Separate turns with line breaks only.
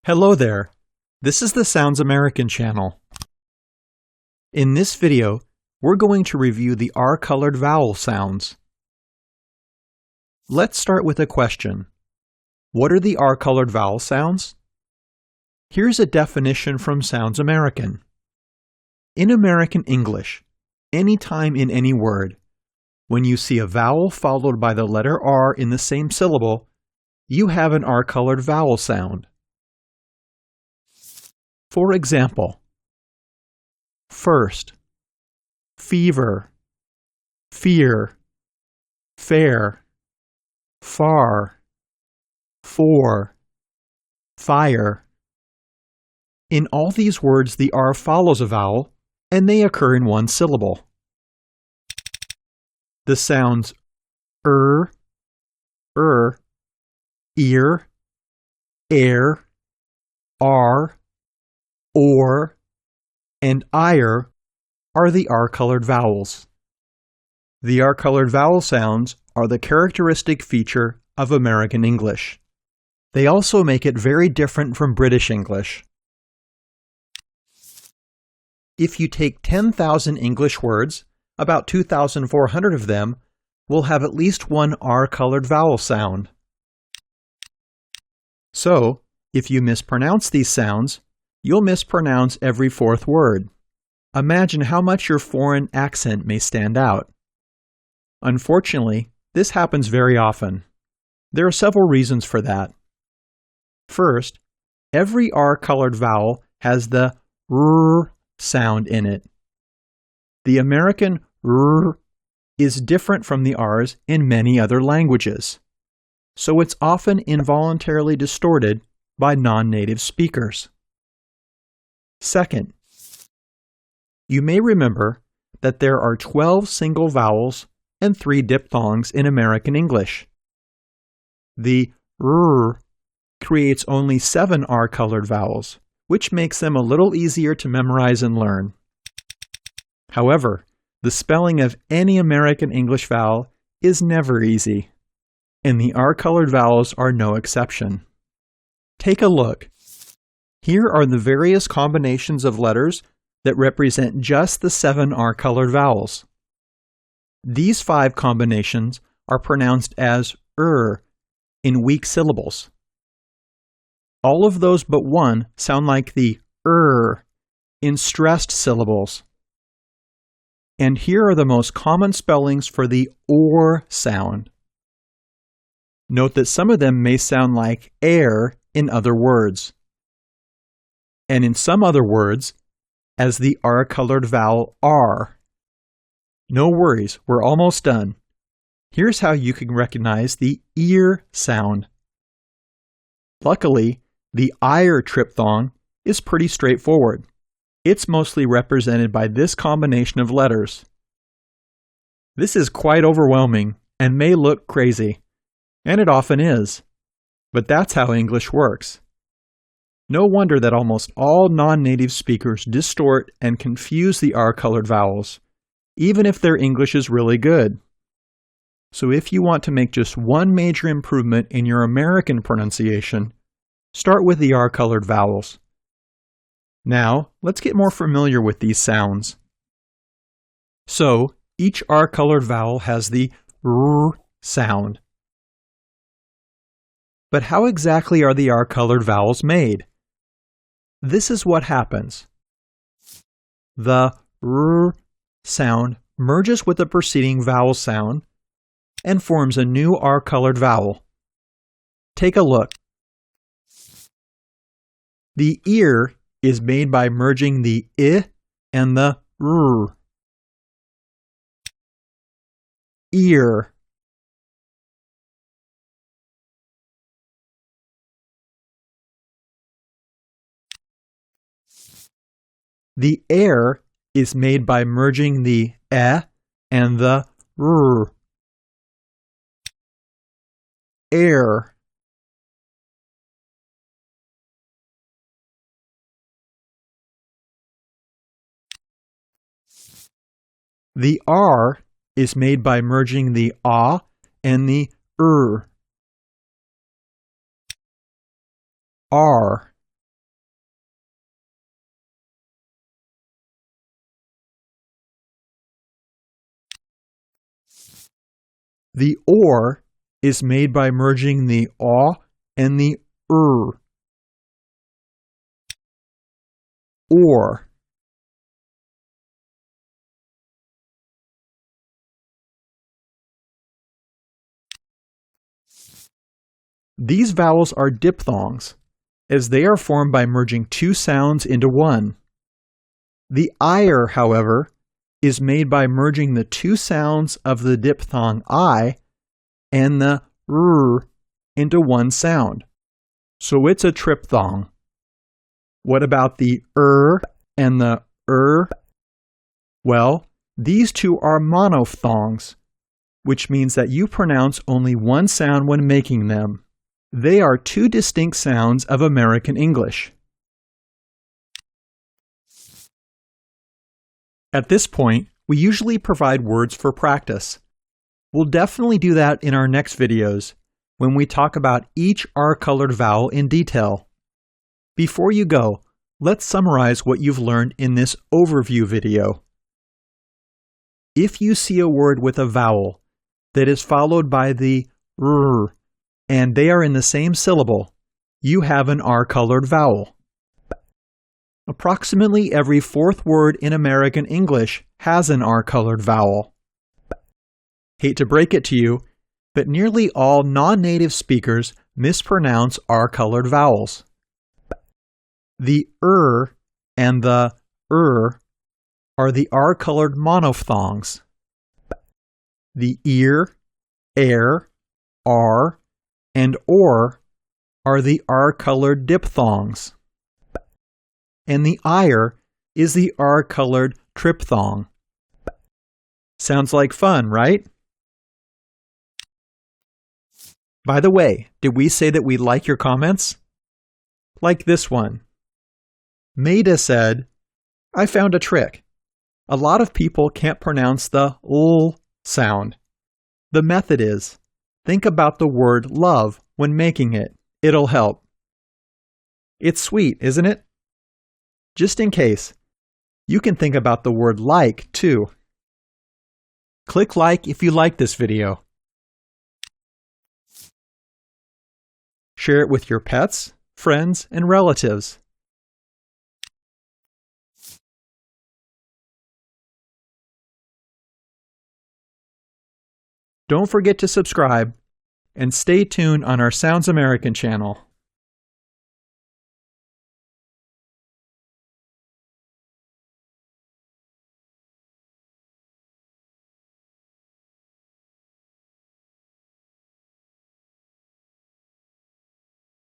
Hello there, this is the Sounds American channel. In this video, we're going to review the R-colored vowel sounds. Let's start with a question. What are the R-colored vowel sounds? Here's a definition from Sounds American. In American English, anytime in any word, when you see a vowel followed by the letter R in the same syllable, you have an R-colored vowel sound. For example, first, fever, fear, fair, far, for, fire. In all these words, the R follows a vowel, and they occur in one syllable. The sounds ear, air, R, or, and ire are the R-colored vowels. The R-colored vowel sounds are the characteristic feature of American English. They also make it very different from British English. If you take 10,000 English words, about 2,400 of them will have at least one R-colored vowel sound. So, if you mispronounce these sounds, you'll mispronounce every fourth word. Imagine how much your foreign accent may stand out. Unfortunately, this happens very often. There are several reasons for that. First, every R-colored vowel has the R sound in it. The American R is different from the Rs in many other languages, so it's often involuntarily distorted by non-native speakers. Second, you may remember that there are 12 single vowels and 3 diphthongs in American English. The R creates only 7 R-colored vowels, which makes them a little easier to memorize and learn. However, the spelling of any American English vowel is never easy, and the R-colored vowels are no exception. Take a look. Here are the various combinations of letters that represent just the 7 R-colored vowels. These 5 combinations are pronounced as in weak syllables. All of those but one sound like the in stressed syllables. And here are the most common spellings for the OR sound. Note that some of them may sound like air in other words, and in some other words, as the R-colored vowel R. No worries, we're almost done. Here's how you can recognize the ear sound. Luckily, the ire triphthong is pretty straightforward. It's mostly represented by this combination of letters. This is quite overwhelming and may look crazy, and it often is, but that's how English works. No wonder that almost all non-native speakers distort and confuse the R-colored vowels, even if their English is really good. So if you want to make just one major improvement in your American pronunciation, start with the R-colored vowels. Now, let's get more familiar with these sounds. So, each R-colored vowel has the R sound. But how exactly are the R-colored vowels made? This is what happens. The R sound merges with the preceding vowel sound and forms a new R-colored vowel. Take a look. The ear is made by merging the I and the R. Ear. The air is made by merging the E and the R. Air. The R is made by merging the A and the R. The OR is made by merging the AW and the OR. These vowels are diphthongs, as they are formed by merging two sounds into one. The IR, however, is made by merging the two sounds of the diphthong I and the R into one sound. So it's a triphthong. What about the and the Well, these two are monophthongs, which means that you pronounce only one sound when making them. They are two distinct sounds of American English. At this point, we usually provide words for practice. We'll definitely do that in our next videos, when we talk about each R-colored vowel in detail. Before you go, let's summarize what you've learned in this overview video. If you see a word with a vowel that is followed by the R, and they are in the same syllable, you have an R-colored vowel. Approximately every fourth word in American English has an R-colored vowel. Hate to break it to you, but nearly all non-native speakers mispronounce R-colored vowels. The and the are the R-colored monophthongs. The ear, air, R, and OR are the R-colored diphthongs. And the IR is the R-colored triphthong. Sounds like fun, right? By the way, did we say that we like your comments? Like this one. Maida said, I found a trick. A lot of people can't pronounce the L sound. The method is, think about the word love when making it. It'll help. It's sweet, isn't it? Just in case, you can think about the word like too. Click like if you like this video. Share it with your pets, friends, and relatives. Don't forget to subscribe and stay tuned on our Sounds American channel.